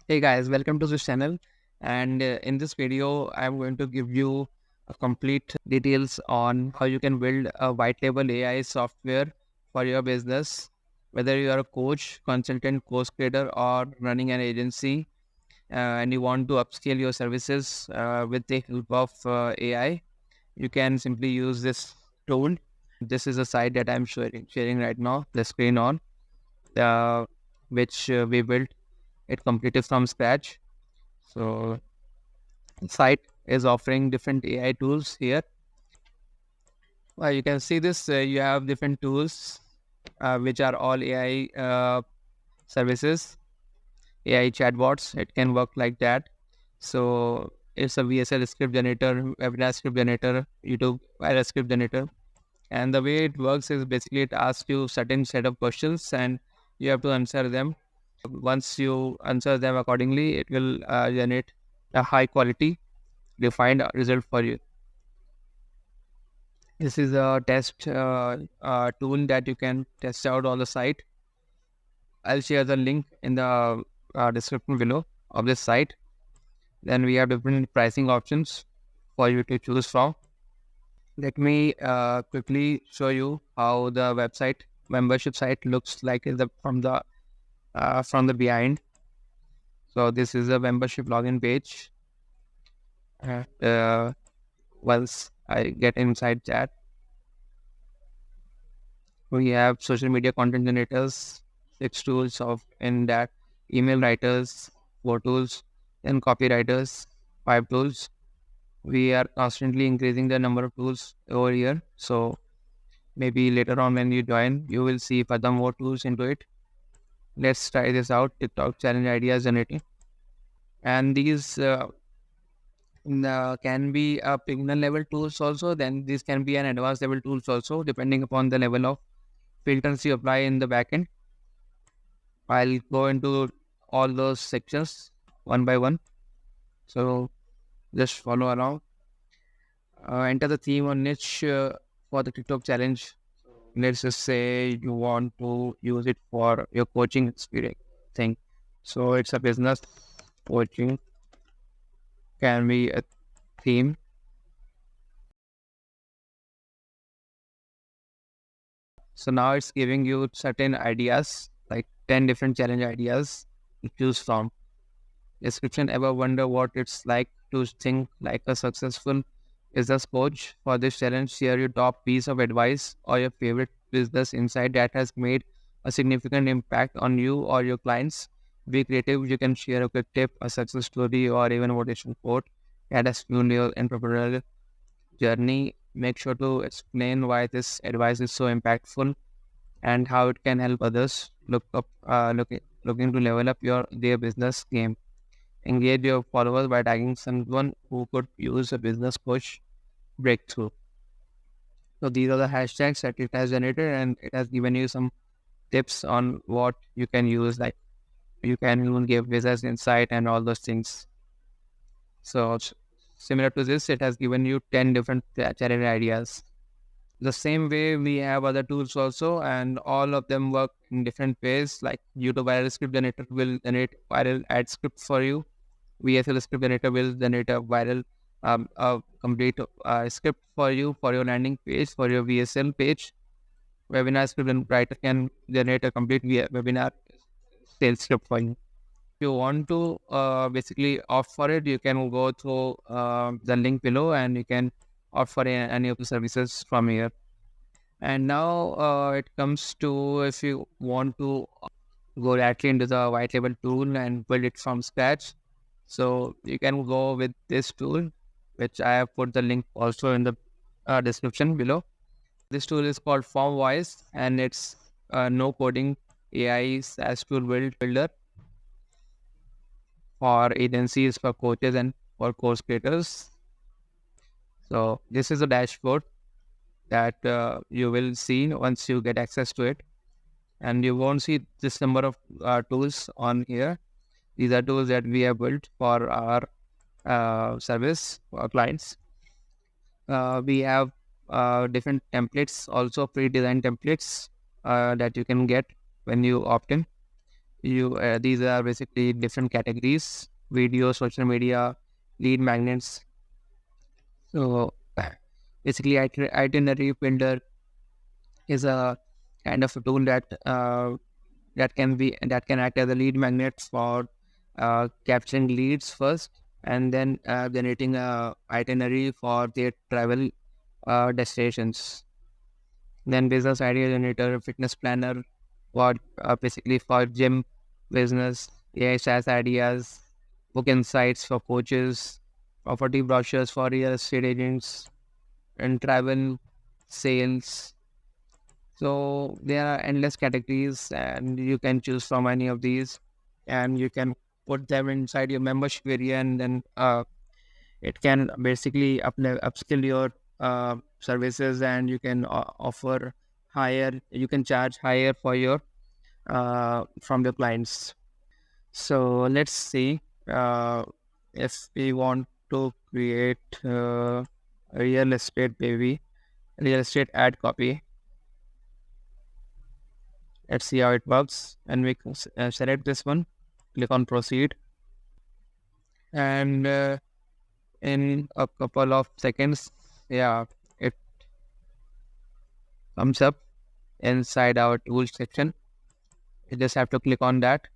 Hey guys, welcome to this channel. And in this video, I'm going to give you a complete details on how you can build a white label AI software for your business. Whether you are a coach, consultant, course creator, or running an agency, and you want to upscale your services with the help of AI, you can simply use this tool. This is a site that I'm sharing right now, the screen on, uh, which we built it completely from scratch. So the site is offering different AI tools here. You can see this. You have different tools, which are all AI services, AI chatbots. It can work like that. So it's a VSL script generator, webinar script generator, YouTube virus script generator. And the way it works is basically it asks you certain set of questions and you have to answer them. Once you answer them accordingly, it will generate a high quality defined result for you. This is a test tool that you can test out on the site. I'll share the link in the description below of this site. Then we have different pricing options for you to choose from. Let me quickly show you how the website membership site looks like from the behind. So this is a membership login page. Uh, Once I get inside that, we have social media content generators, 6 tools of in that, email writers, 4 tools, and copywriters, 5 tools. We are constantly increasing the number of tools over here. So maybe later on when you join, you will see further more tools into it. Let's try this out. TikTok challenge ideas generating. And these can be beginner level tools also. Then these can be an advanced level tools also, depending upon the level of filters you apply in the backend. I'll go into all those sections one by one. So just follow along. Enter the theme or niche for the TikTok challenge. Let's just say you want to use it for your coaching experience thing. So it's a business coaching, can be a theme. So now it's giving you certain ideas, like 10 different challenge ideas to choose from. Description: ever wonder what it's like to think like a successful business coach? For this challenge, share your top piece of advice or your favorite business insight that has made a significant impact on you or your clients. Be creative. You can share a quick tip, a success story, or even a motivation quote that has fueled your entrepreneurial journey. Make sure to explain why this advice is so impactful and how it can help others looking to level up their business game. Engage your followers by tagging someone who could use a business coach breakthrough. So these are the hashtags that it has generated, and it has given you some tips on what you can use. Like you can even give business insight and all those things. So similar to this, it has given you 10 different challenge ideas. The same way we have other tools also, and all of them work in different ways. Like YouTube viral script generator will generate viral ad script for you. VSL script generator will generate a complete script for you for your landing page, for your VSL page. Webinar script writer can generate a complete webinar sales script for you. If you want to basically opt for it, you can go to the link below and you can opt for any of the services from here. And now it comes to, if you want to go directly into the white label tool and build it from scratch. So you can go with this tool, which I have put the link also in the description below. This tool is called Formwise, and it's no coding AI SaaS tool builder for agencies, for coaches, and for course creators. So this is a dashboard that you will see once you get access to it, and you won't see this number of tools on here. These are tools that we have built for our service for our clients. We have different templates, also pre-designed templates that you can get when you opt in. These are basically different categories: video, social media, lead magnets. So basically, itinerary builder is a kind of a tool that can act as a lead magnet for capturing leads first, and then generating a itinerary for their travel destinations. Then business idea generator, fitness planner, what basically for gym business, AI SaaS ideas, book insights for coaches, property brochures for real estate agents, and travel sales. So there are endless categories, and you can choose from any of these, and you can put them inside your membership area, and then it can basically upskill your services, and you can offer higher. You can charge higher for your from your clients. So let's see if we want to create a real estate ad copy. Let's see how it works. And we can select this one, click on proceed. And in a couple of seconds, yeah, it comes up inside our tools section. You just have to click on that.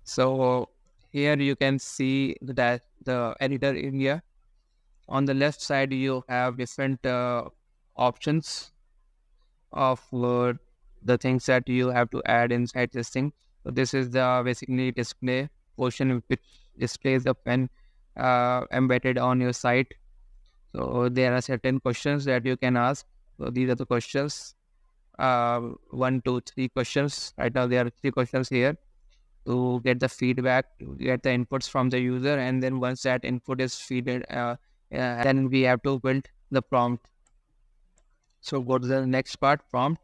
So here you can see that the editor area. On the left side, you have different options of the things that you have to add inside this thing. So this is the basically display portion which displays the pen embedded on your site. So there are certain questions that you can ask. So these are the questions. One, two, three questions. Right now there are three questions here to get the feedback, to get the inputs from the user, and then once that input is feeded, then we have to build the prompt. So go to the next part, prompt.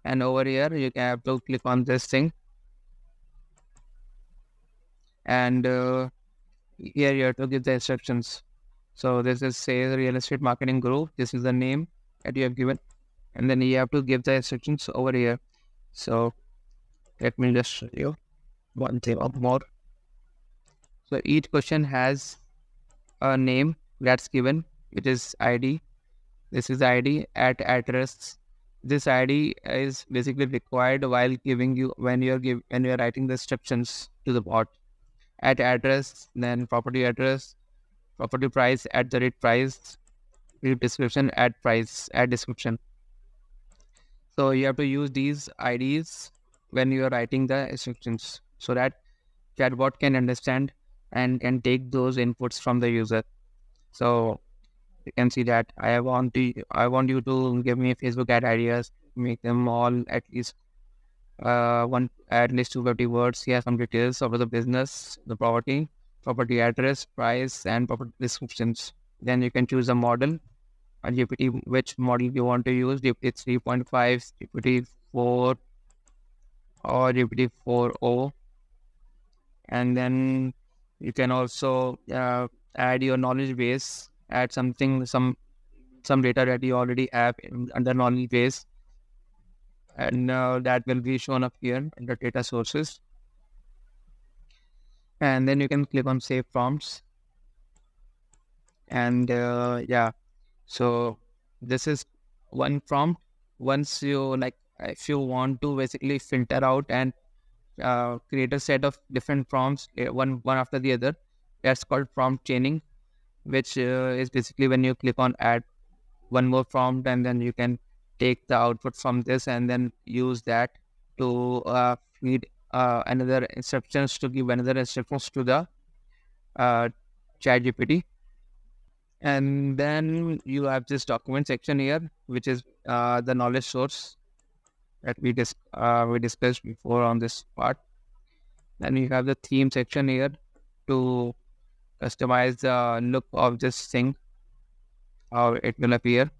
And over here, you can have to click on this thing. And here you have to give the instructions. So this is say real estate marketing group. This is the name that you have given. And then you have to give the instructions over here. So let me just show you one thing or more. So each question has a name that's given. It is ID. This is ID at address. This ID is basically required while giving you when you're writing the instructions to the bot. At address, then property address, property price at the rate price, read description at price at description. So you have to use these IDs when you are writing the instructions so that chatbot can understand and can take those inputs from the user. So you can see that I want you to give me Facebook ad ideas, make them all at least 250 words. Here are some details of the business, the property address, price, and property descriptions. Then you can choose a model, a GPT, which model you want to use, GPT 3.5, GPT 4, or GPT 4o. And then you can also add your knowledge base, add some data that you already have under knowledge base, and that will be shown up here in the data sources. And then you can click on save prompts. And yeah, so this is one prompt. Once you like, if you want to basically filter out and create a set of different prompts, one after the other, that's called prompt chaining, which is basically when you click on add one more prompt, and then you can take the output from this and then use that to feed another instructions to give another instructions to the uh, chat GPT. And then you have this document section here, which is the knowledge source that we discussed before on this part. Then you have the theme section here to customize the look of this thing, how it will appear.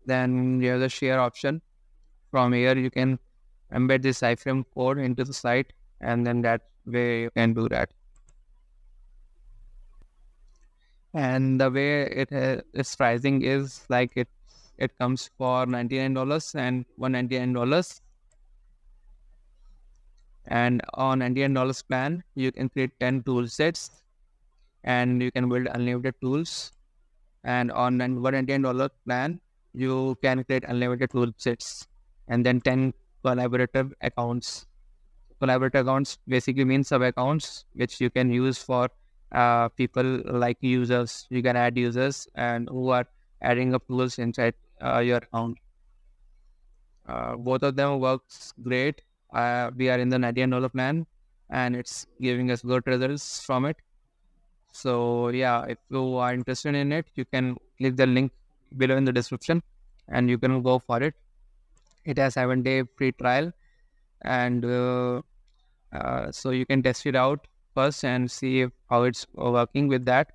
Then you have the share option. From here, you can embed this iframe code into the site, and then that way you can do that. And the way its pricing is like it comes for $99 and $199. And on $99 plan, you can create 10 tool sets and you can build unlimited tools. And on $199 plan, you can create unlimited tool sets and then 10 collaborative accounts. Collaborative accounts basically means sub accounts which you can use for people like users. You can add users and who are adding up tools inside your account. Both of them works great. We are in the $99 plan and it's giving us good results from it. So yeah, if you are interested in it, you can click the link below in the description and you can go for it. It has 7-day free trial and so you can test it out first and see how it's working with that.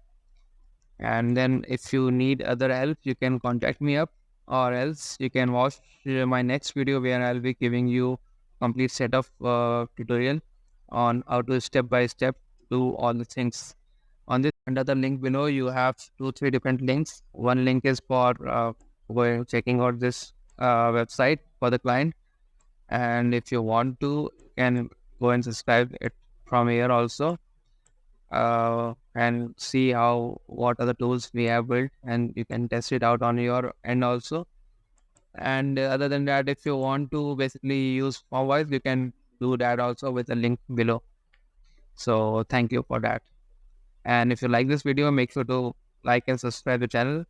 And then if you need other help, you can contact me up, or else you can watch my next video where I'll be giving you complete set of tutorial on how to step by step do all the things. On this under the link below, you have 2-3 different links. One link is for going checking out this website for the client, and if you want to, you can go and subscribe it from here also, and see how what are the tools we have built, and you can test it out on your end also. And other than that, if you want to basically use Formwise, you can do that also with the link below. So thank you for that. And if you like this video, make sure to like and subscribe the channel.